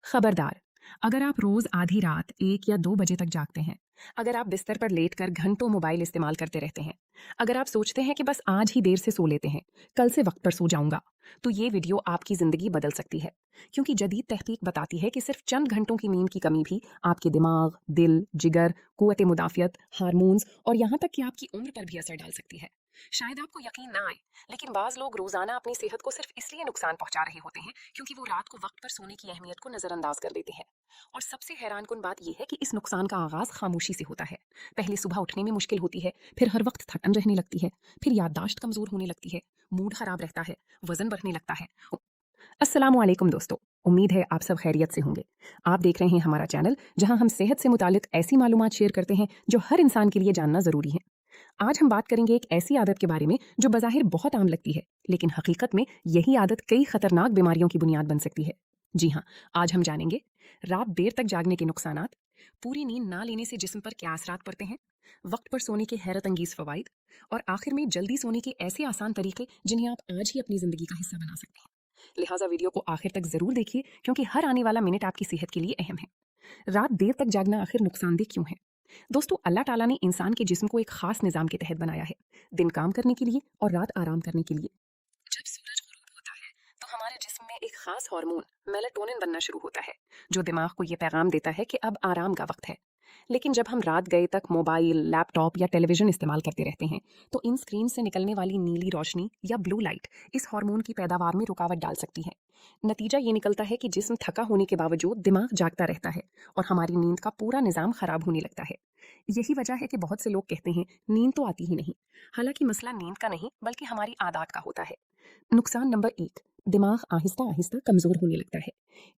खबरदार, अगर आप रोज आधी रात 1 या 2 बजे तक जागते हैं, अगर आप बिस्तर पर लेटकर घंटों मोबाइल इस्तेमाल करते रहते हैं, अगर आप सोचते हैं कि बस आज ही देर से सो लेते हैं, कल से वक्त पर सो जाऊंगा, तो ये वीडियो आपकी जिंदगी बदल सकती है। क्योंकि जदीद तहकीक बताती है कि सिर्फ चंद घंटों की नींद की कमी भी आपके दिमाग, दिल, जिगर, कुव्वत मुदाफियत, हार्मोन्स और यहाँ तक कि आपकी उम्र पर भी असर डाल सकती है। शायद आपको यकीन ना आए, लेकिन बाज लोग रोजाना अपनी सेहत को सिर्फ इसलिए नुकसान पहुंचा रहे होते हैं क्योंकि वो रात को वक्त पर सोने की अहमियत को नजरअंदाज कर देते हैं। और सबसे हैरान कुन बात यह है कि इस नुकसान का आगाज खामोशी से होता है। पहले सुबह उठने में मुश्किल होती है, फिर हर वक्त थकन रहने लगती है, फिर याददाश्त कमजोर होने लगती है, मूड खराब रहता है, वजन बढ़ने लगता है। अस्सलामुअलैकुम दोस्तों, उम्मीद है आप सब खैरियत से होंगे। आप देख रहे हैं हमारा चैनल, जहां हम सेहत से मुतालिक ऐसी मालूमात शेयर करते हैं जो हर इंसान के लिए जानना जरूरी है। आज हम बात करेंगे एक ऐसी आदत के बारे में जो बज़ाहिर बहुत आम लगती है, लेकिन हकीकत में यही आदत कई खतरनाक बीमारियों की बुनियाद बन सकती है। जी हाँ, आज हम जानेंगे रात देर तक जागने के नुकसानात, पूरी नींद ना लेने से जिस्म पर क्या असरात पड़ते हैं, वक्त पर सोने के हैरत अंगीज फवाइद, और आखिर में जल्दी सोने के ऐसे आसान तरीके जिन्हें आप आज ही अपनी जिंदगी का हिस्सा बना सकते हैं। लिहाजा वीडियो को आखिर तक जरूर देखिए, क्योंकि हर आने वाला मिनट आपकी सेहत के लिए अहम है। रात देर तक जागना आखिर नुकसानदेह क्यों है? दोस्तों, अल्लाह ताला ने इंसान के जिस्म को एक खास निजाम के तहत बनाया है, दिन काम करने के लिए और रात आराम करने के लिए। जब सूरज गुरूब होता है तो हमारे जिस्म में एक खास हार्मोन मेलाटोनिन बनना शुरू होता है, जो दिमाग को ये पैगाम देता है कि अब आराम का वक्त है। लेकिन जब हम रात गए तक मोबाइल, लैपटॉप या टेलीविजन इस्तेमाल करते रहते हैं, तो इन स्क्रीन से निकलने वाली नीली रोशनी या ब्लू लाइट इस हार्मोन की पैदावार में रुकावट डाल सकती है। नतीजा ये निकलता है कि जिस्म थका होने के बावजूद दिमाग जागता रहता है और हमारी नींद का पूरा निजाम खराब होने लगता है। यही वजह है कि बहुत से लोग कहते हैं नींद तो आती ही नहीं। हालांकि मसला नींद का नहीं बल्कि हमारी आदत का होता है। नुकसान नंबर 1, दिमाग आहिस्ता आहिस्ता कमजोर होने लगता है।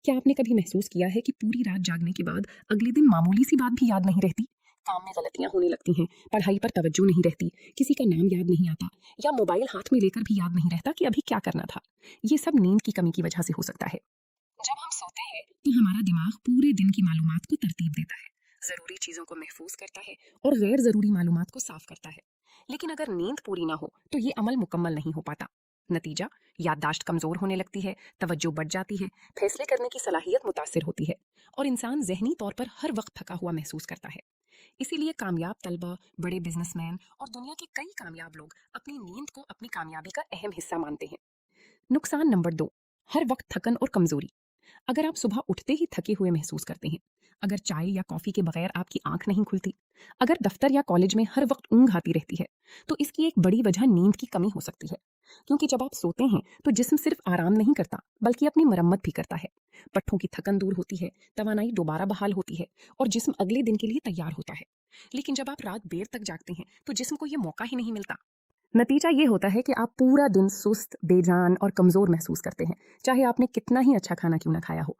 क्या आपने कभी महसूस किया है कि पूरी रात जागने के बाद अगले दिन मामूली सी बात भी याद नहीं रहती? काम में गलतियां होने लगती हैं, पढ़ाई पर तवज्जो नहीं रहती, किसी का नाम याद नहीं आता, या मोबाइल हाथ में लेकर भी याद नहीं रहता कि अभी क्या करना था। ये सब नींद की कमी की वजह से हो सकता है। जब हम सोते हैं तो हमारा दिमाग पूरे दिन की मालूमात को तरतीब देता है, जरूरी चीजों को महफूज करता है और गैर जरूरी मालूमात को साफ करता है। लेकिन अगर नींद पूरी ना हो तो ये अमल मुकम्मल नहीं हो पाता। नतीजा, याददाश्त कमजोर होने लगती है, तवज्जो बढ़ जाती है, फैसले करने की सलाहियत मुतासिर होती है और इंसान जहनी तौर पर हर वक्त थका हुआ महसूस करता है। इसीलिए कामयाब तलबा, बड़े बिजनेसमैन और दुनिया के कई कामयाब लोग अपनी नींद को अपनी कामयाबी का अहम हिस्सा मानते हैं। नुकसान नंबर 2, हर वक्त थकन और कमजोरी। अगर आप सुबह उठते ही थके हुए महसूस करते हैं, अगर चाय या कॉफी के बगैर आपकी आंख नहीं खुलती, अगर दफ्तर या कॉलेज में हर वक्त ऊंघ आती रहती है, तो इसकी एक बड़ी वजह नींद की कमी हो सकती है। क्योंकि जब आप सोते हैं तो जिस्म सिर्फ आराम नहीं करता बल्कि अपनी मरम्मत भी करता है। पट्टों की थकन दूर होती है, तवानाई दोबारा बहाल होती है और जिस्म अगले दिन के लिए तैयार होता है। लेकिन जब आप रात देर तक जागते हैं तो जिस्म को यह मौका ही नहीं मिलता। नतीजा ये होता है कि आप पूरा दिन सुस्त, बेजान और कमजोर महसूस करते हैं, चाहे आपने कितना ही अच्छा खाना क्यों ना खाया हो।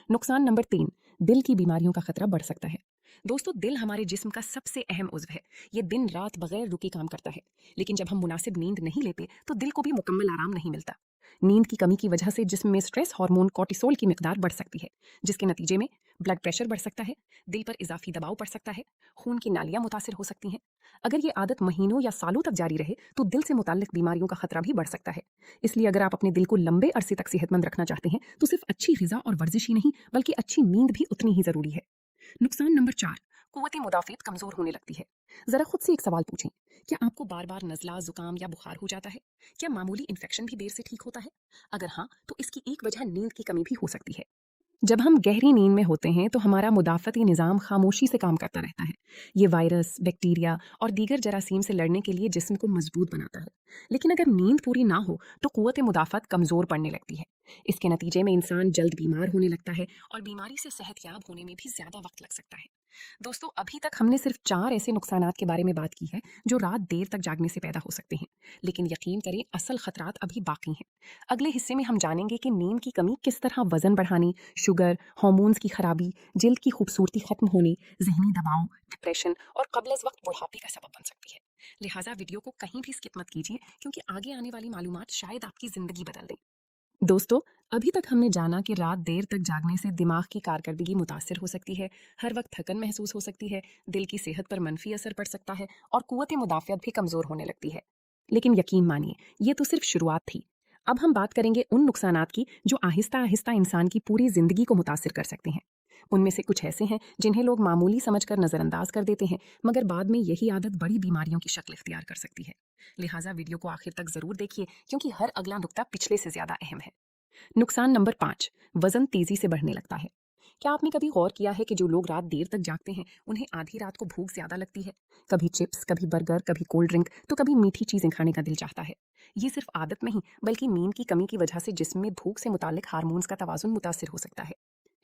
नुकसान नंबर 3, दिल की बीमारियों का खतरा बढ़ सकता है। दोस्तों, दिल हमारे जिस्म का सबसे अहम उज़्व है। ये दिन रात बगैर रुके काम करता है। लेकिन जब हम मुनासिब नींद नहीं लेते तो दिल को भी मुकम्मल आराम नहीं मिलता। नींद की कमी की वजह से जिस्म में स्ट्रेस हार्मोन कॉर्टिसोल की मिकदार बढ़ सकती है, जिसके नतीजे में ब्लड प्रेशर बढ़ सकता है, दिल पर इजाफी दबाव पड़ सकता है, खून की नालियां मुतासिर हो सकती हैं। अगर ये आदत महीनों या सालों तक जारी रहे तो दिल से मुताल्लिक बीमारियों का खतरा भी बढ़ सकता है। इसलिए अगर आप अपने दिल को लंबे अरसे तक सेहतमंद रखना चाहते हैं तो सिर्फ अच्छी ग़िज़ा और वर्जिश ही नहीं बल्कि अच्छी नींद भी उतनी ही ज़रूरी है। नुकसान नंबर 4, कुव्वत मुदाफ़ियत कमज़ोर होने लगती है। ज़रा खुद से एक सवाल पूछें, क्या आपको बार बार नज़ला, ज़ुकाम या बुखार हो जाता है? क्या मामूली इन्फेक्शन भी देर से ठीक होता है? अगर हाँ, तो इसकी एक वजह नींद की कमी भी हो सकती है। जब हम गहरी नींद में होते हैं तो हमारा मुदाफ़ती निज़ाम खामोशी से काम करता रहता है। ये वायरस, बैक्टीरिया और दीगर जरासीम से लड़ने के लिए जिस्म को मजबूत बनाता है। लेकिन अगर नींद पूरी ना हो तो क़ुव्वत मुदाफ़त कमज़ोर पड़ने लगती है। इसके नतीजे में इंसान जल्द बीमार होने लगता है और बीमारी से सेहतयाब होने में भी ज़्यादा वक्त लग सकता है। दोस्तों, अभी तक हमने सिर्फ 4 ऐसे नुकसानात के बारे में बात की है जो रात देर तक जागने से पैदा हो सकते हैं। लेकिन यकीन करें, असल खतरात अभी बाकी हैं। अगले हिस्से में हम जानेंगे कि नींद की कमी किस तरह वजन बढ़ाने, शुगर, हार्मोन्स की खराबी, जिल्द की खूबसूरती खत्म होने, जहनी दबाव, डिप्रेशन और कब्ल अज़ वक्त बुढ़ापे का सबब बन सकती है। लिहाजा वीडियो को कहीं भी स्किप मत कीजिए, क्योंकि आगे आने वाली मालूमात शायद आपकी ज़िंदगी बदल दें। दोस्तों, अभी तक हमने जाना कि रात देर तक जागने से दिमाग की कारकर्दगी मुतासिर हो सकती है, हर वक्त थकन महसूस हो सकती है, दिल की सेहत पर मनफी असर पड़ सकता है और कुव्वत मुदाफ़ियत भी कमज़ोर होने लगती है। लेकिन यकीन मानिए, ये तो सिर्फ शुरुआत थी। अब हम बात करेंगे उन नुकसानात की जो आहिस्ता आहिस्ता इंसान की पूरी जिंदगी को मुतासिर कर सकते हैं। उनमें से कुछ ऐसे हैं जिन्हें लोग मामूली समझकर नजरअंदाज कर देते हैं, मगर बाद में यही आदत बड़ी बीमारियों की शक्ल इख्तियार कर सकती है। लिहाजा वीडियो को आखिर तक जरूर देखिए, क्योंकि हर अगला नुक्ता पिछले से ज्यादा अहम है। नुकसान नंबर 5, वजन तेजी से बढ़ने लगता है। क्या आपने कभी गौर किया है कि जो लोग रात देर तक जागते हैं उन्हें आधी रात को भूख ज्यादा लगती है? कभी चिप्स, कभी बर्गर, कभी कोल्ड ड्रिंक, तो कभी मीठी चीजें खाने का दिल चाहता है। ये सिर्फ आदत नहीं, बल्कि नींद की कमी की वजह से जिस्म में भूख से मुतालिक हार्मोन्स का तवाजुन मुतासिर हो सकता है।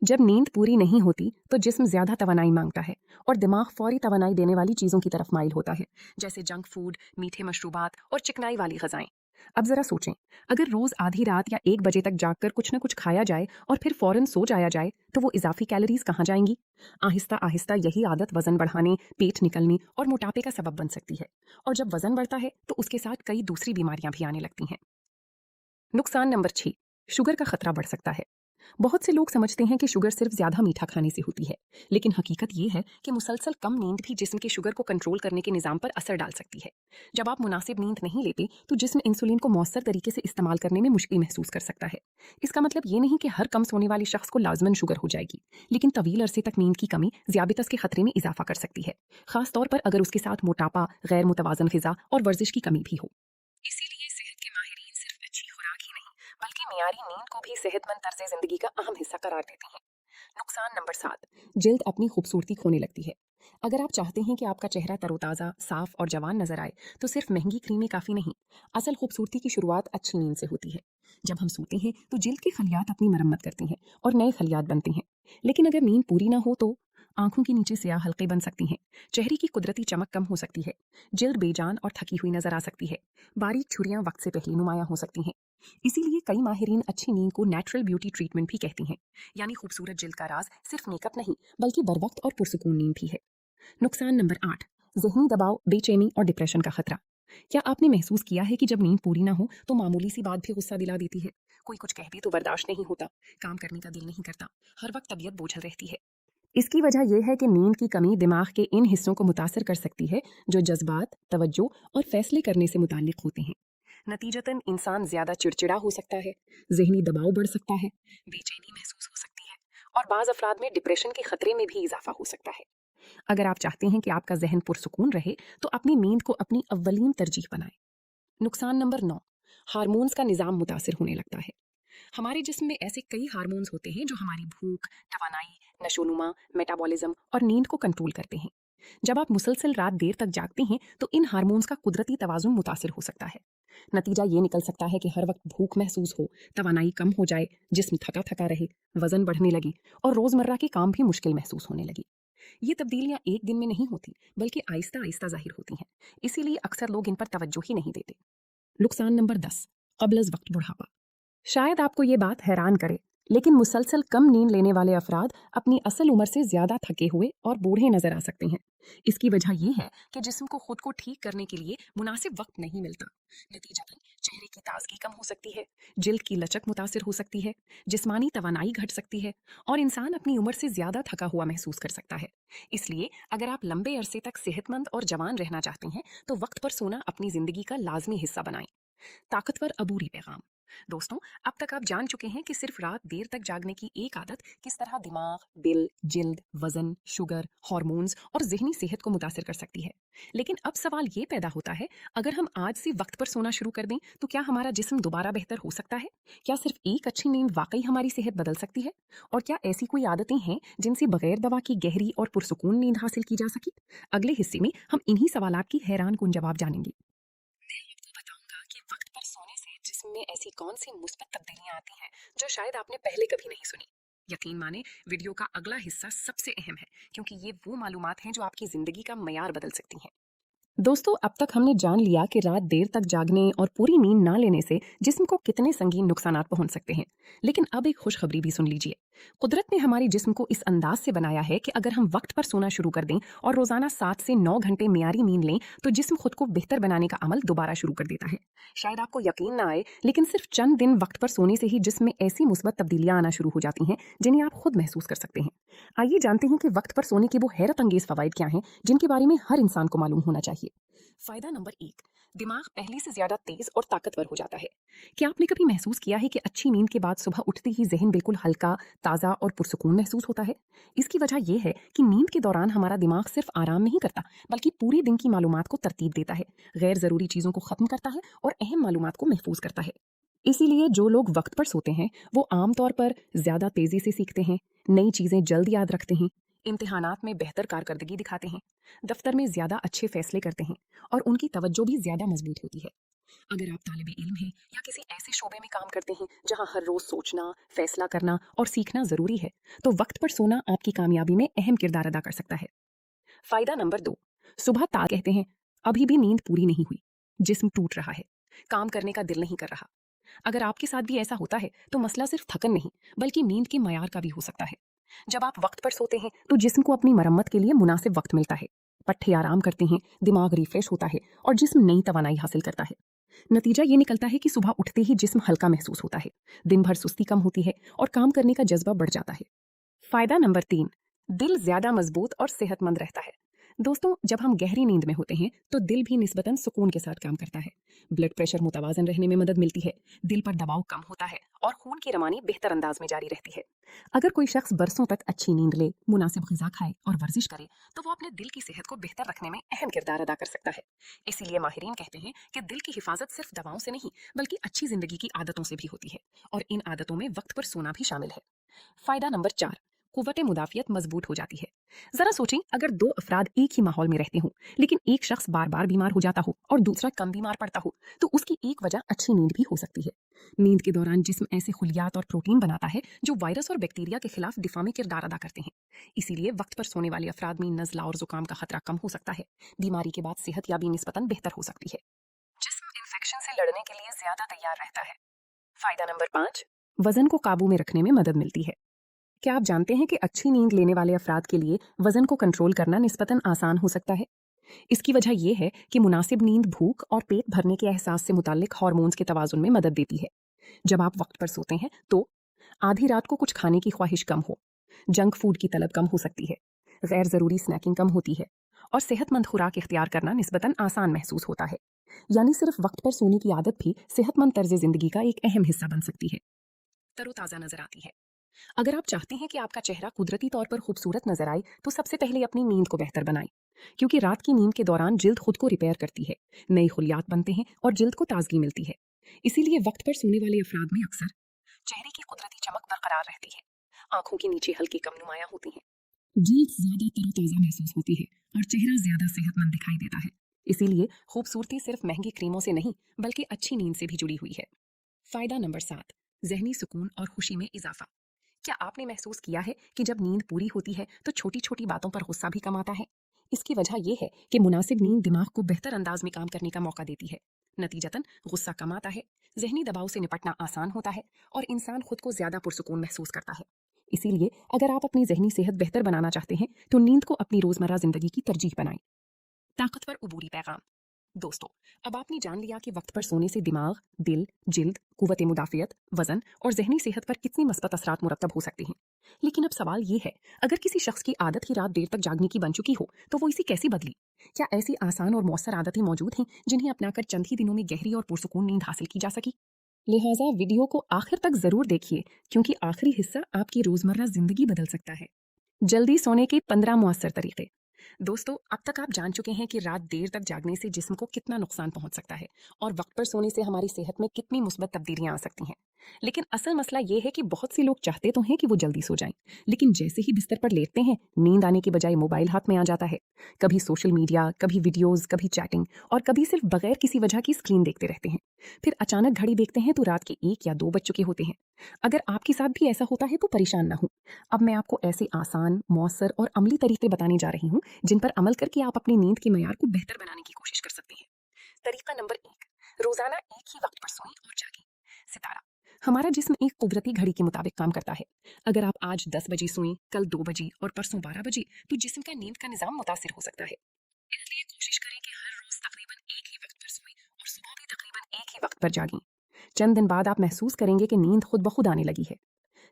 जब नींद पूरी नहीं होती तो जिस्म ज्यादा तवानाई मांगता है और दिमाग फौरी तवानाई देने वाली चीजों की तरफ माइल होता है, जैसे जंक फूड, मीठे मशरूबात और चिकनाई वाली गजाएं। अब जरा सोचें, अगर रोज आधी रात या 1 बजे तक जागकर कुछ न कुछ खाया जाए और फिर फौरन सो जाया जाए, तो वो इजाफी कैलोरीज कहाँ जाएंगी? आहिस्ता आहिस्ता यही आदत वजन बढ़ाने, पेट निकलने और मोटापे का सबब बन सकती है। और जब वजन बढ़ता है तो उसके साथ कई दूसरी बीमारियां भी आने लगती हैं। नुकसान नंबर 6, शुगर का खतरा बढ़ सकता है। बहुत से लोग समझते हैं कि शुगर सिर्फ ज्यादा मीठा खाने से होती है, लेकिन हकीकत ये है कि मुसलसल कम नींद भी जिस्म के शुगर को कंट्रोल करने के निजाम पर असर डाल सकती है। जब आप मुनासिब नींद नहीं लेते तो जिस्म इंसुलिन को मौसर तरीके से इस्तेमाल करने में मुश्किल महसूस कर सकता है। इसका मतलब ये नहीं कि हर कम सोने वाले शख्स को लाजमन शुगर हो जाएगी, लेकिन तवील अरसे तक नींद की कमी ज़ियाबितस के खतरे में इजाफा कर सकती है, खास तौर पर अगर उसके साथ मोटापा, गैर मुतवाजन ग़िज़ा और वर्जिश की कमी भी हो। इसीलिए सेहत के माहिरीन सिर्फ अच्छी खुराक ही नहीं, बल्कि मियारी नींद को भी सेहतमंद तर्ज जिंदगी का अहम हिस्सा करार देते हैं। नुकसान नंबर 7, जल्द अपनी खूबसूरती खोने लगती है। अगर आप चाहते हैं कि आपका चेहरा तरोताज़ा, साफ और जवान नजर आए, तो सिर्फ महंगी क्रीमें काफ़ी नहीं। असल खूबसूरती की शुरुआत अच्छी नींद से होती है। जब हम सोते हैं तो जिल्द के खलियात अपनी मरम्मत करती हैं और नए खलियात बनते हैं। लेकिन अगर नींद पूरी ना हो तो आंखों के नीचे स्याह हल्के बन सकती हैं, चेहरे की कुदरती चमक कम हो सकती है, जिल्द बेजान और थकी हुई नजर आ सकती है, बारीक छुरियां वक्त से पहले नुमायां हो सकती हैं। इसीलिए कई माहिरीन अच्छी नींद को नेचुरल ब्यूटी ट्रीटमेंट भी कहती हैं, यानी खूबसूरत जिल्द का राज सिर्फ मेकअप नहीं, बल्कि बरवक्त और पुरसुकून नींद भी है। नुकसान नंबर 8, जहनी दबाव, बेचैनी और डिप्रेशन का खतरा। क्या आपने महसूस किया है कि जब नींद पूरी ना हो तो मामूली सी बात भी गुस्सा दिला देती है? कोई कुछ कह भी तो बर्दाश्त नहीं होता, काम करने का दिल नहीं करता, हर वक्त तबीयत बोझल रहती है। इसकी वजह यह है कि नींद की कमी दिमाग के इन हिस्सों को मुतासर कर सकती है जो जज्बात, तवज्जो और फैसले करने से मुताल्लिक होते हैं। नतीजतन इंसान ज्यादा चिड़चिड़ा हो सकता है, जहनी दबाव बढ़ सकता है, बेचैनी महसूस हो सकती है और बाज अफराद में डिप्रेशन के खतरे में भी इजाफा हो सकता है। अगर आप चाहते हैं कि आपका जहन पुरसुकून रहे तो अपनी नींद को अपनी अव्वलीन तरजीह बनाएं। नुकसान नंबर 9, हार्मोन्स का निजाम मुतासिर होने लगता है। हमारे जिस्म में ऐसे कई हार्मोन्स होते हैं जो हमारी भूख, तवानाई, नशोनुमा, मेटाबॉलिज्म और नींद को कंट्रोल करते हैं। जब आप मुसलसल रात देर तक जागते हैं तो इन हार्मोन्स का कुदरती तवाजुन मुतासिर हो सकता है। नतीजा ये निकल सकता है कि हर वक्त भूख महसूस हो, तवानाई कम हो जाए, जिस्म थका थका रहे, वजन बढ़ने लगे और रोजमर्रा के काम भी मुश्किल महसूस होने लगी। ये तब्दीलियां एक दिन में नहीं होती, बल्कि आहिस्ता आहिस्ता जाहिर होती हैं। इसीलिए अक्सर लोग इन पर तवज्जो ही नहीं देते। नुकसान नंबर 10, क़ब्ल अज़ वक्त बुढ़ापा। शायद आपको ये बात हैरान करे, लेकिन मुसलसल कम नींद लेने वाले अफराद अपनी असल उम्र से ज्यादा थके हुए और बूढ़े नजर आ सकते हैं। इसकी वजह यह है कि जिस्म को खुद को ठीक करने के लिए मुनासिब वक्त नहीं मिलता। नतीजतन चेहरे की ताजगी कम हो सकती है, जिल्द की लचक मुतासिर हो सकती है, जिस्मानी तवानाई घट सकती है और इंसान अपनी उम्र से ज्यादा थका हुआ महसूस कर सकता है। इसलिए अगर आप लंबे अरसे तक सेहतमंद और जवान रहना चाहते हैं तो वक्त पर सोना अपनी जिंदगी का लाजमी हिस्सा बनाएं। ताकतवर अबूरी पैगाम। दोस्तों, अब तक आप जान चुके हैं कि सिर्फ रात देर तक जागने की एक आदत किस तरह दिमाग, दिल, जिल्द, वजन, शुगर, हार्मोन्स और जहनी सेहत को मुतासिर कर सकती है। लेकिन अब सवाल ये पैदा होता है, अगर हम आज से वक्त पर सोना शुरू कर दें तो क्या हमारा जिस्म दोबारा बेहतर हो सकता है? क्या सिर्फ एक अच्छी नींद वाकई हमारी सेहत बदल सकती है? और क्या ऐसी कोई आदतें हैं जिनसे बगैर दवा की गहरी और पुरसुकून नींद हासिल की जा सके? अगले हिस्से में हम इन्हीं सवालात की हैरान कुन जवाब जानेंगे। बताऊंगा कि वक्त पर सोने से जिस्म में ऐसी कौन सी मुस्बत तब्दीलियां आती हैं जो शायद आपने पहले कभी नहीं सुनी। यकीन माने, वीडियो का अगला हिस्सा सबसे अहम है, क्योंकि ये वो मालूमात हैं जो आपकी जिंदगी का मयार बदल सकती हैं। दोस्तों, अब तक हमने जान लिया कि रात देर तक जागने और पूरी नींद ना लेने से जिस्म को कितने संगीन नुकसानात पहुंच सकते हैं। लेकिन अब एक खुशखबरी भी सुन लीजिए। कुदरत ने हमारे जिस्म को इस अंदाज से बनाया है कि अगर हम वक्त पर सोना शुरू कर दें और रोजाना 7 से 9 घंटे मियारी नींद लें तो जिस्म खुद को बेहतर बनाने का अमल दोबारा शुरू कर देता है। शायद आपको यकीन ना आए, लेकिन सिर्फ चंद दिन वक्त पर सोने से ही जिस्म में ऐसी मुस्बत तब्दीलियां आना शुरू हो जाती हैं जिन्हें आप खुद महसूस कर सकते हैं। आइए जानते हैं कि वक्त पर सोने के वो हैरत अंगेज फवाइद क्या हैं जिनके बारे में हर इंसान को मालूम होना चाहिए। फायदा नंबर 1, दिमाग पहले से ज्यादा तेज और ताकतवर हो जाता है। क्या आपने कभी महसूस किया है कि अच्छी नींद के बाद सुबह उठते ही जहन बिल्कुल हल्का, ताजा और पुरसुकून महसूस होता है? इसकी वजह यह है कि नींद के दौरान हमारा दिमाग सिर्फ आराम नहीं करता, बल्कि पूरे दिन की मालूमात को तरतीब देता है, गैर जरूरी चीजों को खत्म करता है और अहम मालूमात को महफूज करता है। इसीलिए जो लोग वक्त पर सोते हैं वो आमतौर पर ज्यादा तेजी से सीखते हैं, नई चीजें जल्द याद रखते हैं, इम्तिहानात में बेहतर कारकर्दगी दिखाते हैं, दफ्तर में ज्यादा अच्छे फैसले करते हैं और उनकी तवज्जो भी ज्यादा मजबूत होती है। अगर आप तालिबे इल्म हैं या किसी ऐसे शोबे में काम करते हैं जहां हर रोज सोचना, फैसला करना और सीखना जरूरी है, तो वक्त पर सोना आपकी कामयाबी में अहम किरदार अदा कर सकता है। फायदा नंबर 2, सुबह कहते हैं अभी भी नींद पूरी नहीं हुई, जिस्म टूट रहा है, काम करने का दिल नहीं कर रहा। अगर आपके साथ भी ऐसा होता है तो मसला सिर्फ थकन नहीं बल्कि नींद के मयार का भी हो सकता है। जब आप वक्त पर सोते हैं तो जिस्म को अपनी मरम्मत के लिए मुनासिब वक्त मिलता है, पट्टे आराम करते हैं, दिमाग रिफ्रेश होता है और जिस्म नई तवानाई हासिल करता है। नतीजा ये निकलता है कि सुबह उठते ही जिस्म हल्का महसूस होता है, दिन भर सुस्ती कम होती है और काम करने का जज्बा बढ़ जाता है। फायदा नंबर 3, दिल ज्यादा मजबूत और सेहतमंद रहता है। दोस्तों, जब हम गहरी नींद में होते हैं तो दिल भी निस्बतन सुकून के साथ काम करता है, ब्लड प्रेशर मुतवाजन रहने में मदद मिलती है, दिल पर दबाव कम होता है और खून की रवानी बेहतर अंदाज में जारी रहती है। अगर कोई शख्स बरसों तक अच्छी नींद ले, मुनासिब ग़िज़ा खाए और वर्जिश करे तो वो अपने दिल की सेहत को बेहतर रखने में अहम किरदार अदा कर सकता है। इसीलिए माहिरीन कहते हैं कि दिल की हिफाजत सिर्फ दवाओं से नहीं बल्कि अच्छी जिंदगी की आदतों से भी होती है और इन आदतों में वक्त पर सोना भी शामिल है। फायदा नंबर 4, कुव्वत मुदाफियत मजबूत हो जाती है। जरा सोचें, अगर दो अफराद एक ही माहौल में रहते हों लेकिन एक शख्स बार बार बीमार हो जाता हो और दूसरा कम बीमार पड़ता हो तो उसकी एक वजह अच्छी नींद भी हो सकती है। नींद के दौरान जिस्म ऐसे खुलियात और प्रोटीन बनाता है जो वायरस और बैक्टीरिया के खिलाफ दिफा में किरदार अदा करते हैं। इसीलिए वक्त पर सोने वाले अफराद में नज़ला और जुकाम का खतरा कम हो सकता है, बीमारी के बाद सेहत याबी निस्बतन बेहतर हो सकती है, जिस्म इन्फेक्शन से लड़ने के लिए ज्यादा तैयार रहता है। फायदा नंबर 5, वजन को काबू में रखने में मदद मिलती है। क्या आप जानते हैं कि अच्छी नींद लेने वाले अफराद के लिए वजन को कंट्रोल करना निस्बतन आसान हो सकता है? इसकी वजह यह है कि मुनासिब नींद भूख और पेट भरने के एहसास से मुताल्लिक हार्मोन्स के तवाजुन में मदद देती है। जब आप वक्त पर सोते हैं तो आधी रात को कुछ खाने की ख्वाहिश कम हो, जंक फूड की तलब कम हो सकती है, गैर ज़रूरी स्नैकिंग कम होती है और सेहतमंद खुराक इख्तियार करना निस्बतन आसान महसूस होता है। यानी सिर्फ वक्त पर सोने की आदत भी सेहतमंद तर्ज ज़िंदगी का एक अहम हिस्सा बन सकती है। तरोताज़ा नजर आती है। अगर आप चाहते हैं कि आपका चेहरा कुदरती तौर पर खूबसूरत नजर आए तो सबसे पहले अपनी नींद को बेहतर बनाएं, क्योंकि रात की नींद के दौरान जिल्द खुद को रिपेयर करती है, नए खुलियात बनते हैं और जिल्द को ताजगी मिलती है। इसीलिए वक्त पर सोने वाले अफराद में अक्सर चेहरे की कुदरती चमक बरकरार रहती है, आंखों के नीचे हल्के कम नुमाया होती हैं, जिल्द ज्यादा तरोताजा महसूस होती है और चेहरा ज्यादा सेहतमंद दिखाई देता है। इसीलिए खूबसूरती सिर्फ महंगी क्रीमों से नहीं बल्कि अच्छी नींद से भी जुड़ी हुई है। फायदा नंबर 7, जहनी सुकून और खुशी में इजाफा। क्या आपने महसूस किया है कि जब नींद पूरी होती है तो छोटी छोटी बातों पर गुस्सा भी कम आता है? इसकी वजह यह है कि मुनासिब नींद दिमाग को बेहतर अंदाज में काम करने का मौका देती है। नतीजतन गुस्सा कम आता है, जहनी दबाव से निपटना आसान होता है और इंसान खुद को ज्यादा पुरसुकून महसूस करता है। इसीलिए अगर आप अपनी जहनी सेहत बेहतर बनाना चाहते हैं तो नींद को अपनी रोजमर्रा जिंदगी की तरजीह बनाएं। ताकतवर उबूरी पैगाम। दोस्तों, अब आपने जान लिया कि वक्त पर सोने से दिमाग, दिल, जिल्द, कुव्वत मुदाफियत, वजन और जहनी सेहत पर कितनी मस्बत असरात मुरतब हो सकते हैं। लेकिन अब सवाल ये है, अगर किसी शख्स की आदत ही रात देर तक जागने की बन चुकी हो तो वो इसे कैसे बदली? क्या ऐसी आसान और मौसर आदतें मौजूद हैं जिन्हें अपनाकर चंद ही दिनों में गहरी और पुरसुकून नींद हासिल की जा सकी? लिहाजा वीडियो को आखिर तक जरूर देखिए, क्योंकि आखिरी हिस्सा आपकी रोजमर्रा जिंदगी बदल सकता है। जल्दी सोने के 15 मुअस्सर तरीके। दोस्तों, अब तक आप जान चुके हैं कि रात देर तक जागने से जिस्म को कितना नुकसान पहुंच सकता है और वक्त पर सोने से हमारी सेहत में कितनी मुस्बत तब्दीलियां आ सकती हैं। लेकिन असल मसला ये है कि बहुत से लोग चाहते तो हैं कि वो जल्दी सो जाएं, लेकिन जैसे ही बिस्तर पर लेटते हैं नींद आने के बजाय मोबाइल हाथ में आ जाता है। कभी सोशल मीडिया, कभी वीडियोज, कभी चैटिंग और कभी सिर्फ बगैर किसी वजह की स्क्रीन देखते रहते हैं। फिर अचानक घड़ी देखते हैं तो रात के 1 या 2 बज चुके होते हैं। अगर आपके साथ भी ऐसा होता है तो परेशान ना हो। अब मैं आपको ऐसे आसान, मौसर और अमली तरीके बताने जा रही हूँ जिन पर अमल करके आप अपनी नींद के मयार को बेहतर बनाने की कोशिश कर सकते हैं। तरीका नंबर 1, रोजाना एक ही वक्त पर सोएं और जागें। सितारा। हमारा जिस्म एक कुदरती घड़ी के मुताबिक काम करता है। अगर आप आज 10 बजे सोएं, कल 2 बजे और परसों 12 बजे तो जिस्म का नींद का निजाम मुतासिर हो सकता है। इसलिए कोशिश करें कि हर रोज तकरीबन एक ही वक्त पर सोएं और सुबह भी तकरीबन एक ही वक्त पर जागें। चंद दिन बाद आप महसूस करेंगे कि नींद खुद ब खुद आने लगी है।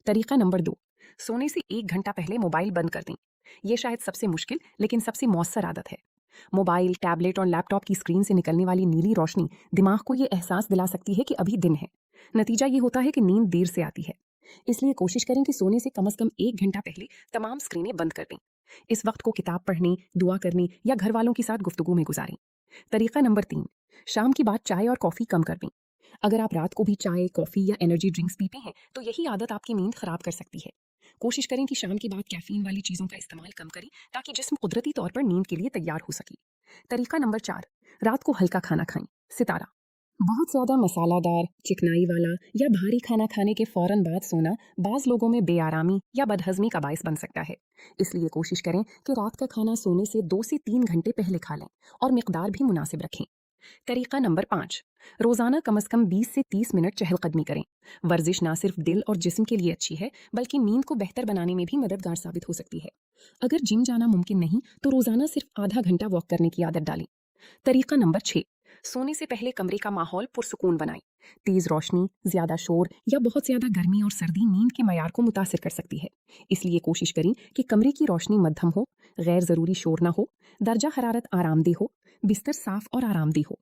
तरीका नंबर 2, सोने से 1 घंटा पहले मोबाइल बंद कर दें। यह शायद सबसे मुश्किल लेकिन सबसे मौसर आदत है। मोबाइल, टैबलेट और लैपटॉप की स्क्रीन से निकलने वाली नीली रोशनी दिमाग को ये एहसास दिला सकती है कि अभी दिन है। नतीजा ये होता है कि नींद देर से आती है। इसलिए कोशिश करें कि सोने से कम 1 घंटा पहले तमाम स्क्रीनें बंद कर दें। इस वक्त को किताब पढ़ने, दुआ करने या घर वालों के साथ गुफ्तगू में गुजारें। तरीका नंबर 3, शाम की बाद चाय और कॉफ़ी कम कर दें। अगर आप रात को भी चाय, कॉफ़ी या एनर्जी ड्रिंक्स पीते हैं तो यही आदत आपकी नींद खराब कर सकती है। कोशिश करें कि शाम के बाद कैफीन वाली चीज़ों का इस्तेमाल कम करें ताकि जिस्म कुदरती तौर पर नींद के लिए तैयार हो सके। तरीका नंबर 4, रात को हल्का खाना खाएं। सितारा, बहुत ज़्यादा मसालादार, चिकनाई वाला या भारी खाना खाने के फौरन बाद सोना बाज़ लोगों में बेआरामी या बदहज़मी का बायस बन सकता है। इसलिए कोशिश करें कि रात का खाना सोने से 2 से 3 घंटे पहले खा लें और मिकदार भी मुनासिब रखें। तरीका नंबर 5, रोज़ाना कम से कम 20 से 30 मिनट चहलकदमी करें। वर्जिश ना सिर्फ दिल और जिस्म के लिए अच्छी है बल्कि नींद को बेहतर बनाने में भी मददगार साबित हो सकती है। अगर जिम जाना मुमकिन नहीं तो रोज़ाना सिर्फ आधा घंटा वॉक करने की आदत डालें। तरीका नंबर 6, सोने से पहले कमरे का माहौल पुरसुकून बनाएं। तेज रोशनी, ज्यादा शोर या बहुत ज्यादा गर्मी और सर्दी नींद के मयार को मुतासिर कर सकती है। इसलिए कोशिश करें कि कमरे की रोशनी मध्यम हो, गैर जरूरी शोर ना हो, दर्जा हरारत आरामदेह हो, बिस्तर साफ और आरामदेह हो।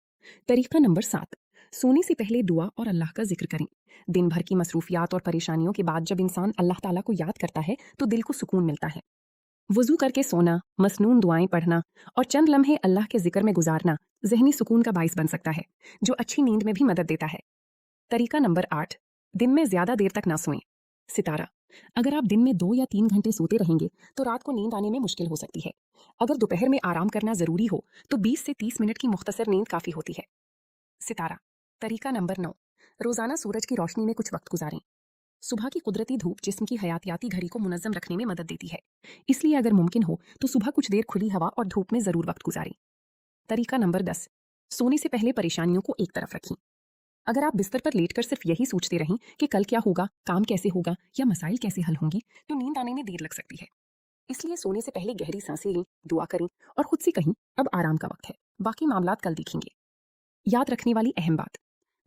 तरीका नंबर 7, सोने से पहले दुआ और अल्लाह का जिक्र करें। दिन भर की मसरूफियात और परेशानियों के बाद जब इंसान अल्लाह ताला को याद करता है तो दिल को सुकून मिलता है। वुज़ू करके सोना, मसनून दुआएं पढ़ना और चंद लम्हे अल्लाह के जिक्र में गुजारना ज़हनी सुकून का बाइस बन सकता है, जो अच्छी नींद में भी मदद देता है। तरीका नंबर 8, दिन में ज़्यादा देर तक ना सोएं। सितारा, अगर आप दिन में 2 या 3 घंटे सोते रहेंगे तो रात को नींद आने में मुश्किल हो सकती है। अगर दोपहर में आराम करना ज़रूरी हो तो 20 से 30 मिनट की मुख्तसर नींद काफ़ी होती है। सितारा, तरीका नंबर 9, रोज़ाना सूरज की रोशनी में कुछ वक्त गुजारें। सुबह की कुदरती धूप जिस्म की हयातियाती घड़ी को मुनज़्ज़म रखने में मदद देती है। इसलिए अगर मुमकिन हो तो सुबह कुछ देर खुली हवा और धूप में ज़रूर वक्त गुजारें। तरीका नंबर 10, सोने से पहले परेशानियों को एक तरफ रखें। अगर आप बिस्तर पर लेटकर सिर्फ यही सोचते रहें कि कल क्या होगा, काम कैसे होगा या मसाइल कैसे हल होंगी, तो नींद आने में देर लग सकती है। इसलिए सोने से पहले गहरी सांसें लें, दुआ करें और खुद से कहें अब आराम का वक्त है, बाकी मामलात कल देखेंगे। याद रखने वाली अहम बात,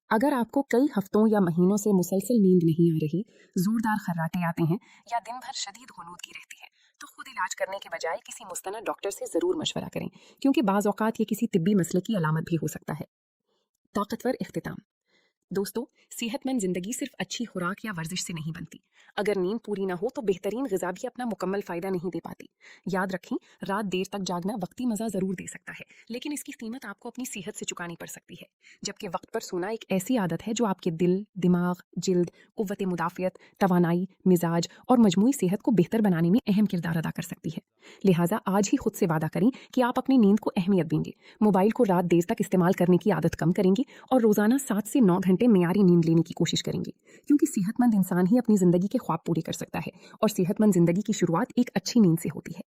अगर आपको कई हफ्तों या महीनों से मुसलसल नींद नहीं आ रही, जोरदार खर्राटे आते हैं या दिन भर शदीद गुनूदगी रहती है, तो खुद इलाज करने के बजाय किसी मुस्तनद डॉक्टर से ज़रूर मशवरा करें, क्योंकि बाज़ औक़ात ये किसी तिब्बी मसले की अलामत भी हो सकता है। ताकतवर इख्तिताम, दोस्तों, सेहतमंद जिंदगी सिर्फ अच्छी खुराक या वर्जिश से नहीं बनती। अगर नींद पूरी ना हो तो बेहतरीन ग़िज़ा भी अपना मुकम्मल फ़ायदा नहीं दे पाती। याद रखें, रात देर तक जागना वक्ती मज़ा ज़रूर दे सकता है, लेकिन इसकी कीमत आपको अपनी सेहत से चुकानी पड़ सकती है। जबकि वक्त पर सोना एक ऐसी आदत है जो आपके दिल, दिमाग, जिल्द, क़ुव्वत मुदाफ़ियत, तवानाई, मिजाज और मजमूई सेहत को बेहतर बनाने में अहम किरदार अदा कर सकती है। लिहाजा आज ही खुद से वादा करें कि आप अपनी नींद को अहमियत देंगे, मोबाइल को रात देर तक इस्तेमाल करने की आदत कम करेंगे और रोज़ाना 7 से 9 घंटे मियारी नींद लेने की कोशिश करेंगे, क्योंकि सेहतमंद इंसान ही अपनी ज़िंदगी के ख्वाब पूरे कर सकता है और सेहतमंद ज़िंदगी की शुरुआत एक अच्छी नींद से होती है।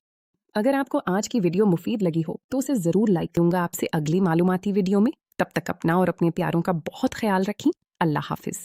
अगर आपको आज की वीडियो मुफीद लगी हो तो उसे ज़रूर लाइक दूंगा। आपसे अगली मालूमाती वीडियो में, तब तक अपना और अपने प्यारों का बहुत ख्याल रखें। अल्लाह हाफिज़।